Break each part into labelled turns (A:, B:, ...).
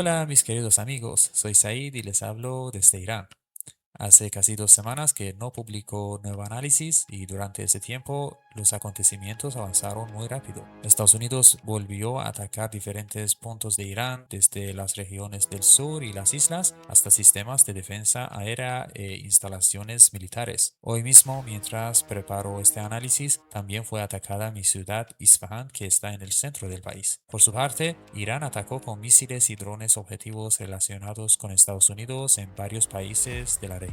A: Hola mis queridos amigos, soy Said y les hablo desde Irán. Hace casi 2 semanas que no publico nuevo análisis y durante ese tiempo los acontecimientos avanzaron muy rápido. Estados Unidos volvió a atacar diferentes puntos de Irán, desde las regiones del sur y las islas hasta sistemas de defensa aérea e instalaciones militares. Hoy mismo, mientras preparo este análisis, también fue atacada mi ciudad Isfahan, que está en el centro del país. Por su parte, Irán atacó con misiles y drones objetivos relacionados con Estados Unidos en varios países de la región.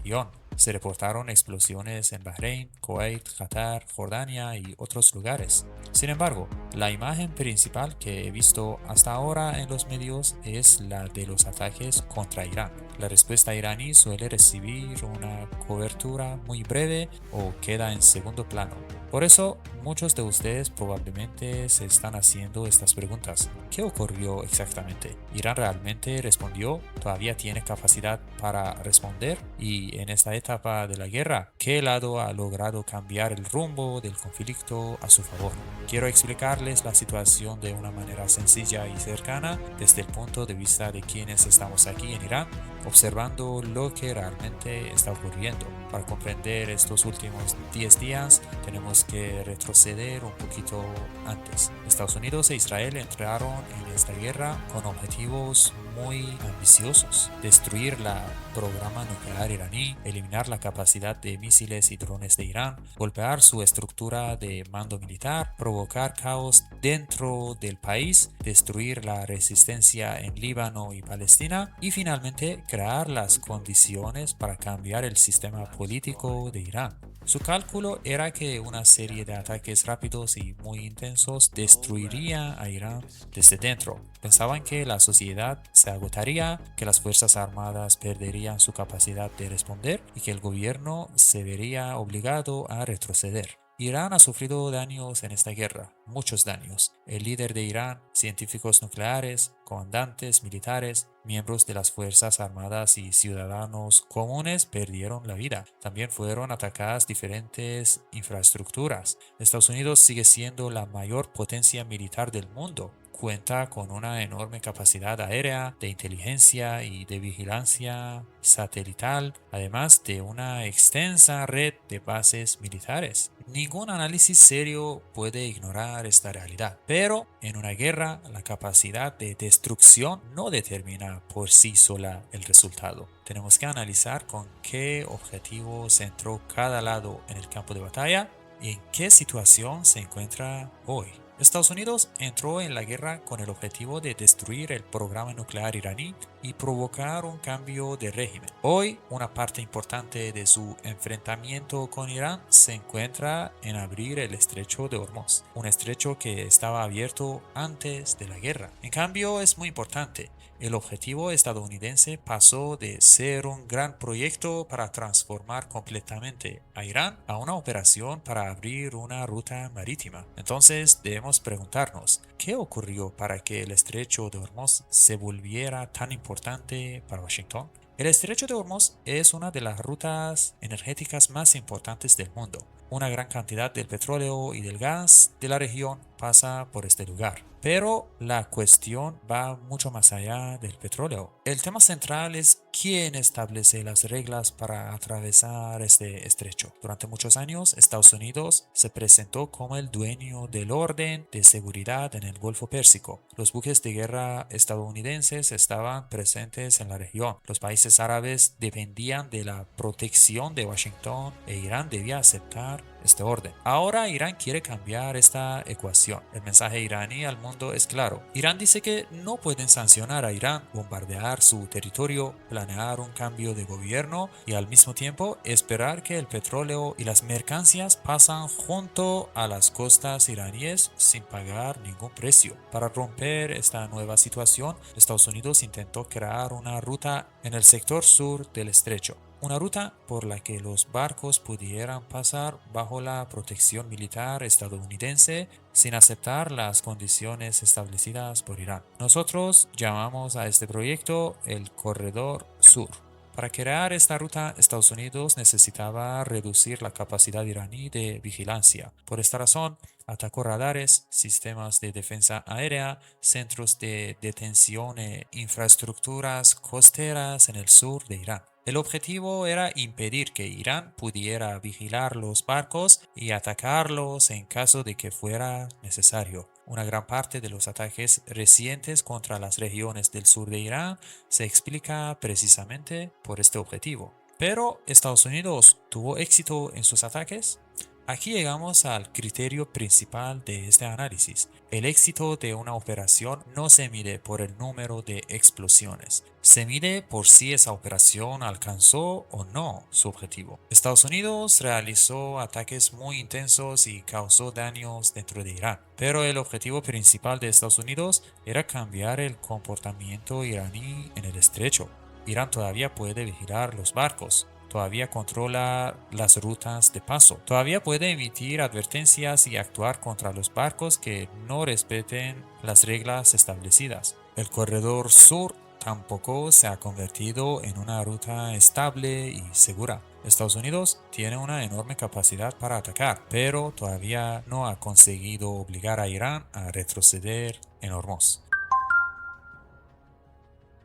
A: Se reportaron explosiones en Bahrein, Kuwait, Qatar, Jordania y otros lugares. Sin embargo, la imagen principal que he visto hasta ahora en los medios es la de los ataques contra Irán. La respuesta iraní suele recibir una cobertura muy breve o queda en segundo plano. Por eso, muchos de ustedes probablemente se están haciendo estas preguntas. ¿Qué ocurrió exactamente? ¿Irán realmente respondió? ¿Todavía tiene capacidad para responder? Y en esta etapa de la guerra, ¿qué lado ha logrado cambiar el rumbo del conflicto a su favor? Quiero explicarles la situación de una manera sencilla y cercana desde el punto de vista de quienes estamos aquí en Irán, observando lo que realmente está ocurriendo. Para comprender estos últimos 10 días, tenemos que retroceder un poquito antes. Estados Unidos e Israel entraron en esta guerra con objetivos muy ambiciosos: destruir el programa nuclear iraní, eliminar la capacidad de misiles y drones de Irán, golpear su estructura de mando militar, provocar caos dentro del país, destruir la resistencia en Líbano y Palestina y finalmente crear las condiciones para cambiar el sistema político de Irán. Su cálculo era que una serie de ataques rápidos y muy intensos destruiría a Irán desde dentro. Pensaban que la sociedad se agotaría, que las fuerzas armadas perderían su capacidad de responder y que el gobierno se vería obligado a retroceder. Irán ha sufrido daños en esta guerra, muchos daños. El líder de Irán, científicos nucleares, comandantes militares, miembros de las Fuerzas Armadas y ciudadanos comunes perdieron la vida. También fueron atacadas diferentes infraestructuras. Estados Unidos sigue siendo la mayor potencia militar del mundo. Cuenta con una enorme capacidad aérea, de inteligencia y de vigilancia satelital, además de una extensa red de bases militares. Ningún análisis serio puede ignorar esta realidad, pero en una guerra la capacidad de destrucción no determina por sí sola el resultado. Tenemos que analizar con qué objetivos entró cada lado en el campo de batalla y en qué situación se encuentra hoy. Estados Unidos entró en la guerra con el objetivo de destruir el programa nuclear iraní y provocar un cambio de régimen. Hoy, una parte importante de su enfrentamiento con Irán se encuentra en abrir el estrecho de Hormuz, un estrecho que estaba abierto antes de la guerra. En cambio, es muy importante. El objetivo estadounidense pasó de ser un gran proyecto para transformar completamente a Irán a una operación para abrir una ruta marítima. Entonces debemos preguntarnos, ¿qué ocurrió para que el estrecho de Hormuz se volviera tan importante para Washington? El estrecho de Hormuz es una de las rutas energéticas más importantes del mundo. Una gran cantidad del petróleo y del gas de la región pasa por este lugar. Pero la cuestión va mucho más allá del petróleo. El tema central es quién establece las reglas para atravesar este estrecho. Durante muchos años, Estados Unidos se presentó como el dueño del orden de seguridad en el Golfo Pérsico. Los buques de guerra estadounidenses estaban presentes en la región. Los países árabes dependían de la protección de Washington e Irán debía aceptar este orden. Ahora Irán quiere cambiar esta ecuación. El mensaje iraní al mundo es claro. Irán dice que no pueden sancionar a Irán, bombardear su territorio, planear un cambio de gobierno y al mismo tiempo esperar que el petróleo y las mercancías pasan junto a las costas iraníes sin pagar ningún precio. Para romper esta nueva situación, Estados Unidos intentó crear una ruta en el sector sur del estrecho. Una ruta por la que los barcos pudieran pasar bajo la protección militar estadounidense sin aceptar las condiciones establecidas por Irán. Nosotros llamamos a este proyecto el Corredor Sur. Para crear esta ruta, Estados Unidos necesitaba reducir la capacidad iraní de vigilancia. Por esta razón, atacó radares, sistemas de defensa aérea, centros de detención e infraestructuras costeras en el sur de Irán. El objetivo era impedir que Irán pudiera vigilar los barcos y atacarlos en caso de que fuera necesario. Una gran parte de los ataques recientes contra las regiones del sur de Irán se explica precisamente por este objetivo. Pero ¿Estados Unidos tuvo éxito en sus ataques? Aquí llegamos al criterio principal de este análisis. El éxito de una operación no se mide por el número de explosiones, se mide por si esa operación alcanzó o no su objetivo. Estados Unidos realizó ataques muy intensos y causó daños dentro de Irán, pero el objetivo principal de Estados Unidos era cambiar el comportamiento iraní en el estrecho. Irán todavía puede vigilar los barcos, todavía controla las rutas de paso, todavía puede emitir advertencias y actuar contra los barcos que no respeten las reglas establecidas. El corredor sur tampoco se ha convertido en una ruta estable y segura. Estados Unidos tiene una enorme capacidad para atacar, pero todavía no ha conseguido obligar a Irán a retroceder en Hormuz.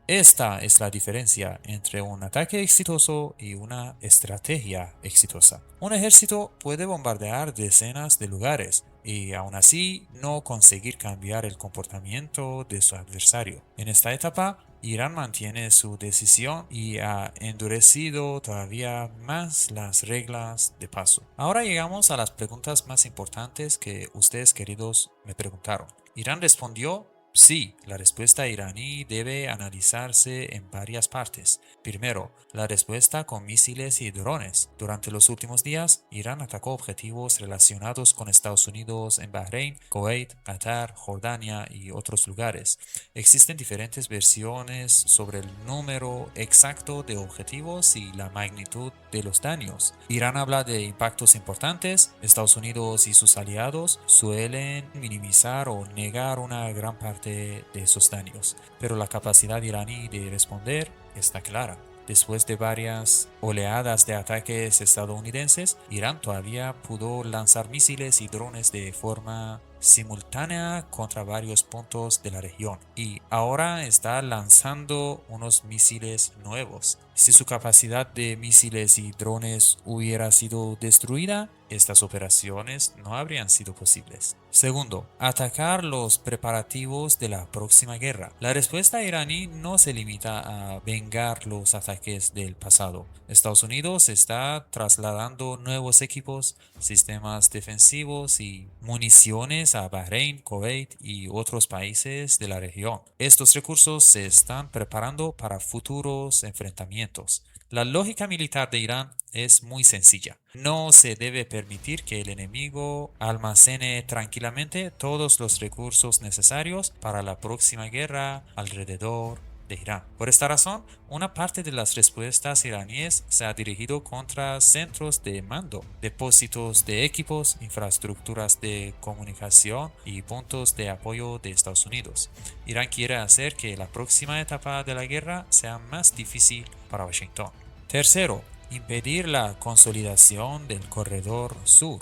A: Esta es la diferencia entre un ataque exitoso y una estrategia exitosa. Un ejército puede bombardear decenas de lugares y aún así no conseguir cambiar el comportamiento de su adversario. En esta etapa, Irán mantiene su decisión y ha endurecido todavía más las reglas de paso. Ahora llegamos a las preguntas más importantes que ustedes queridos me preguntaron. Irán respondió: sí, la respuesta iraní debe analizarse en varias partes. Primero, la respuesta con misiles y drones. Durante los últimos días, Irán atacó objetivos relacionados con Estados Unidos en Bahrein, Kuwait, Qatar, Jordania y otros lugares. Existen diferentes versiones sobre el número exacto de objetivos y la magnitud de los daños. Irán habla de impactos importantes. Estados Unidos y sus aliados suelen minimizar o negar una gran parte de esos daños, pero la capacidad iraní de responder está clara. Después de varias oleadas de ataques estadounidenses, Irán todavía pudo lanzar misiles y drones de forma simultánea contra varios puntos de la región y ahora está lanzando unos misiles nuevos. Si su capacidad de misiles y drones hubiera sido destruida, estas operaciones no habrían sido posibles. Segundo, atacar los preparativos de la próxima guerra. La respuesta iraní no se limita a vengar los ataques del pasado. Estados Unidos está trasladando nuevos equipos, sistemas defensivos y municiones a Bahrein, Kuwait y otros países de la región. Estos recursos se están preparando para futuros enfrentamientos. La lógica militar de Irán es muy sencilla. No se debe permitir que el enemigo almacene tranquilamente todos los recursos necesarios para la próxima guerra alrededor de Irán. Por esta razón, una parte de las respuestas iraníes se ha dirigido contra centros de mando, depósitos de equipos, infraestructuras de comunicación y puntos de apoyo de Estados Unidos. Irán quiere hacer que la próxima etapa de la guerra sea más difícil para Washington. Tercero, impedir la consolidación del corredor sur.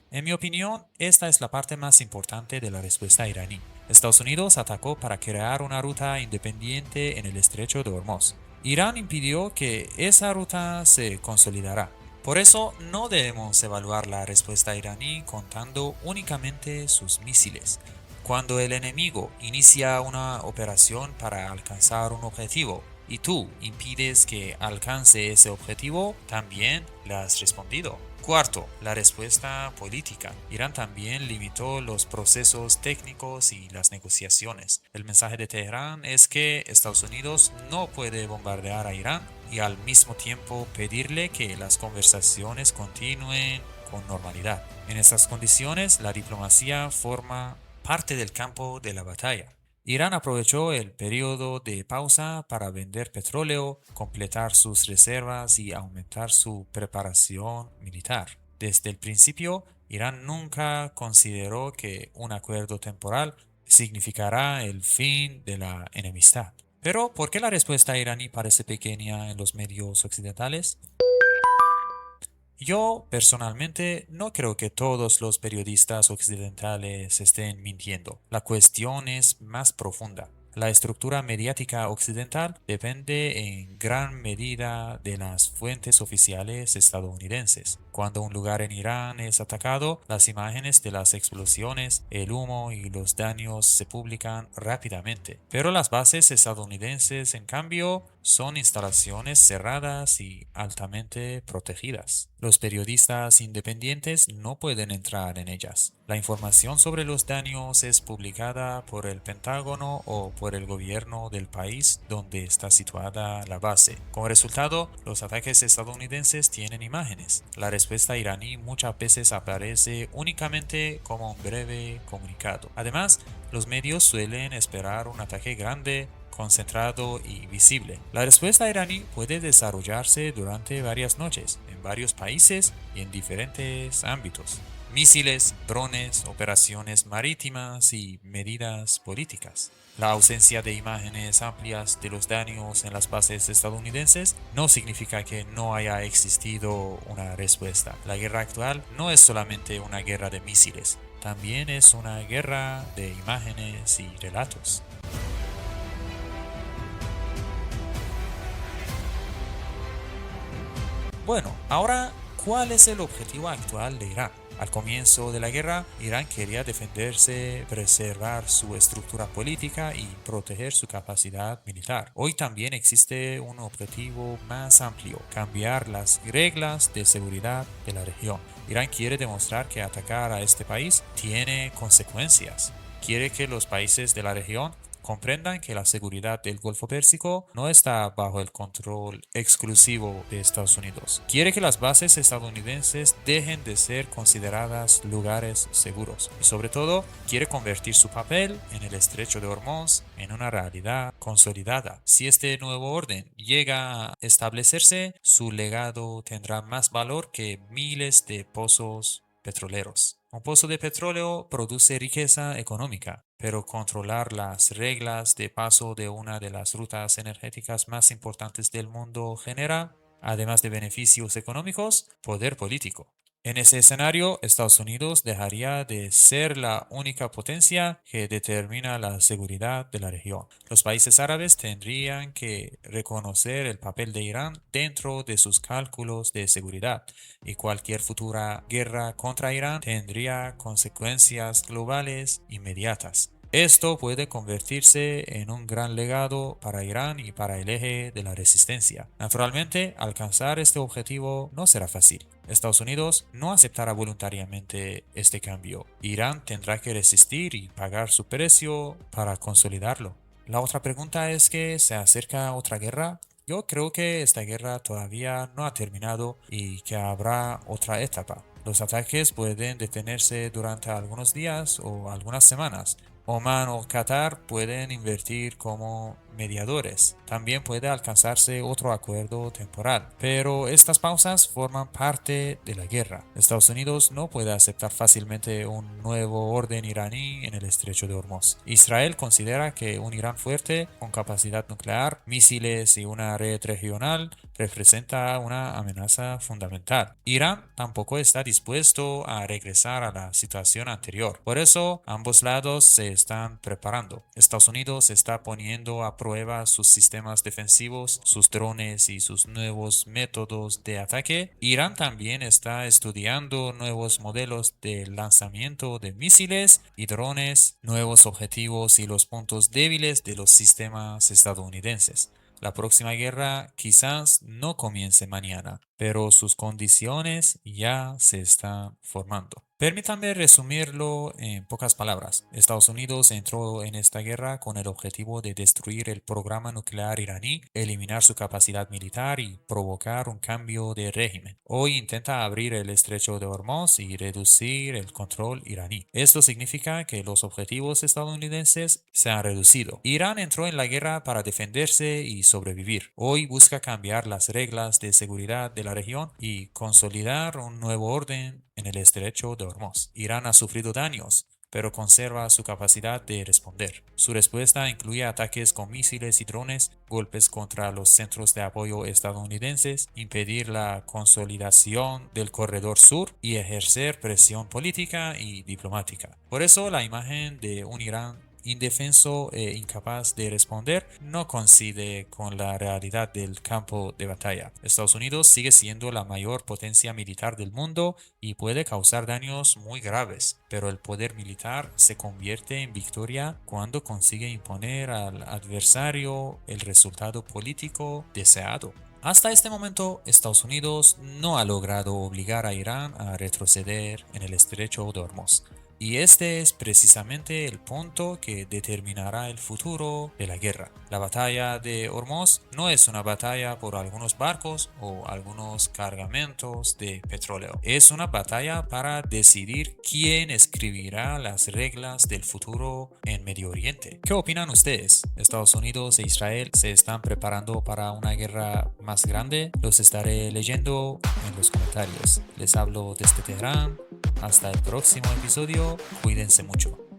A: En mi opinión, esta es la parte más importante de la respuesta iraní. Estados Unidos atacó para crear una ruta independiente en el estrecho de Hormuz. Irán impidió que esa ruta se consolidara. Por eso no debemos evaluar la respuesta iraní contando únicamente sus misiles. Cuando el enemigo inicia una operación para alcanzar un objetivo y tú impides que alcance ese objetivo, también le has respondido. Cuarto, la respuesta política. Irán también limitó los procesos técnicos y las negociaciones. El mensaje de Teherán es que Estados Unidos no puede bombardear a Irán y al mismo tiempo pedirle que las conversaciones continúen con normalidad. En estas condiciones, la diplomacia forma parte del campo de la batalla. Irán aprovechó el periodo de pausa para vender petróleo, completar sus reservas y aumentar su preparación militar. Desde el principio, Irán nunca consideró que un acuerdo temporal significará el fin de la enemistad. Pero, ¿por qué la respuesta iraní parece pequeña en los medios occidentales? Yo personalmente no creo que todos los periodistas occidentales estén mintiendo. La cuestión es más profunda. La estructura mediática occidental depende en gran medida de las fuentes oficiales estadounidenses. Cuando un lugar en Irán es atacado, las imágenes de las explosiones, el humo y los daños se publican rápidamente. Pero las bases estadounidenses, en cambio, son instalaciones cerradas y altamente protegidas. Los periodistas independientes no pueden entrar en ellas. La información sobre los daños es publicada por el Pentágono o por el gobierno del país donde está situada la base. Como resultado, los ataques estadounidenses tienen imágenes. La respuesta iraní muchas veces aparece únicamente como un breve comunicado. Además, los medios suelen esperar un ataque grande, concentrado y visible. La respuesta iraní puede desarrollarse durante varias noches, en varios países y en diferentes ámbitos. Misiles, drones, operaciones marítimas y medidas políticas. La ausencia de imágenes amplias de los daños en las bases estadounidenses no significa que no haya existido una respuesta. La guerra actual no es solamente una guerra de misiles, también es una guerra de imágenes y relatos. Bueno, ahora, ¿cuál es el objetivo actual de Irán? Al comienzo de la guerra, Irán quería defenderse, preservar su estructura política y proteger su capacidad militar. Hoy también existe un objetivo más amplio, cambiar las reglas de seguridad de la región. Irán quiere demostrar que atacar a este país tiene consecuencias. Quiere que los países de la región comprendan que la seguridad del Golfo Pérsico no está bajo el control exclusivo de Estados Unidos. Quiere que las bases estadounidenses dejen de ser consideradas lugares seguros y sobre todo quiere convertir su papel en el Estrecho de Hormuz en una realidad consolidada. Si este nuevo orden llega a establecerse, su legado tendrá más valor que miles de pozos petroleros. Un pozo de petróleo produce riqueza económica, pero controlar las reglas de paso de una de las rutas energéticas más importantes del mundo genera, además de beneficios económicos, poder político. En ese escenario, Estados Unidos dejaría de ser la única potencia que determina la seguridad de la región. Los países árabes tendrían que reconocer el papel de Irán dentro de sus cálculos de seguridad, y cualquier futura guerra contra Irán tendría consecuencias globales inmediatas. Esto puede convertirse en un gran legado para Irán y para el eje de la resistencia. Naturalmente, alcanzar este objetivo no será fácil. Estados Unidos no aceptará voluntariamente este cambio. Irán tendrá que resistir y pagar su precio para consolidarlo. La otra pregunta es que ¿se acerca otra guerra? Yo creo que esta guerra todavía no ha terminado y que habrá otra etapa. Los ataques pueden detenerse durante algunos días o algunas semanas. Oman o Qatar pueden invertir como mediadores. También puede alcanzarse otro acuerdo temporal, pero estas pausas forman parte de la guerra. Estados Unidos no puede aceptar fácilmente un nuevo orden iraní en el estrecho de Hormuz. Israel considera que un Irán fuerte, con capacidad nuclear, misiles y una red regional representa una amenaza fundamental. Irán tampoco está dispuesto a regresar a la situación anterior. Por eso, ambos lados se están preparando. Estados Unidos está poniendo a prueba sus sistemas defensivos, sus drones y sus nuevos métodos de ataque. Irán también está estudiando nuevos modelos de lanzamiento de misiles y drones, nuevos objetivos y los puntos débiles de los sistemas estadounidenses. La próxima guerra quizás no comience mañana, pero sus condiciones ya se están formando. Permítanme resumirlo en pocas palabras. Estados Unidos entró en esta guerra con el objetivo de destruir el programa nuclear iraní, eliminar su capacidad militar y provocar un cambio de régimen. Hoy intenta abrir el estrecho de Hormuz y reducir el control iraní. Esto significa que los objetivos estadounidenses se han reducido. Irán entró en la guerra para defenderse y sobrevivir. Hoy busca cambiar las reglas de seguridad de la región y consolidar un nuevo orden en el estrecho de Hormuz. Irán ha sufrido daños, pero conserva su capacidad de responder. Su respuesta incluye ataques con misiles y drones, golpes contra los centros de apoyo estadounidenses, impedir la consolidación del corredor sur y ejercer presión política y diplomática. Por eso la imagen de un Irán indefenso e incapaz de responder no coincide con la realidad del campo de batalla. Estados Unidos sigue siendo la mayor potencia militar del mundo y puede causar daños muy graves, pero el poder militar se convierte en victoria cuando consigue imponer al adversario el resultado político deseado. Hasta este momento, Estados Unidos no ha logrado obligar a Irán a retroceder en el estrecho de Hormuz. Y este es precisamente el punto que determinará el futuro de la guerra. La batalla de Hormuz no es una batalla por algunos barcos o algunos cargamentos de petróleo. Es una batalla para decidir quién escribirá las reglas del futuro en Medio Oriente. ¿Qué opinan ustedes? ¿Estados Unidos e Israel se están preparando para una guerra más grande? Los estaré leyendo en los comentarios. Les hablo desde Teherán. Hasta el próximo episodio, cuídense mucho.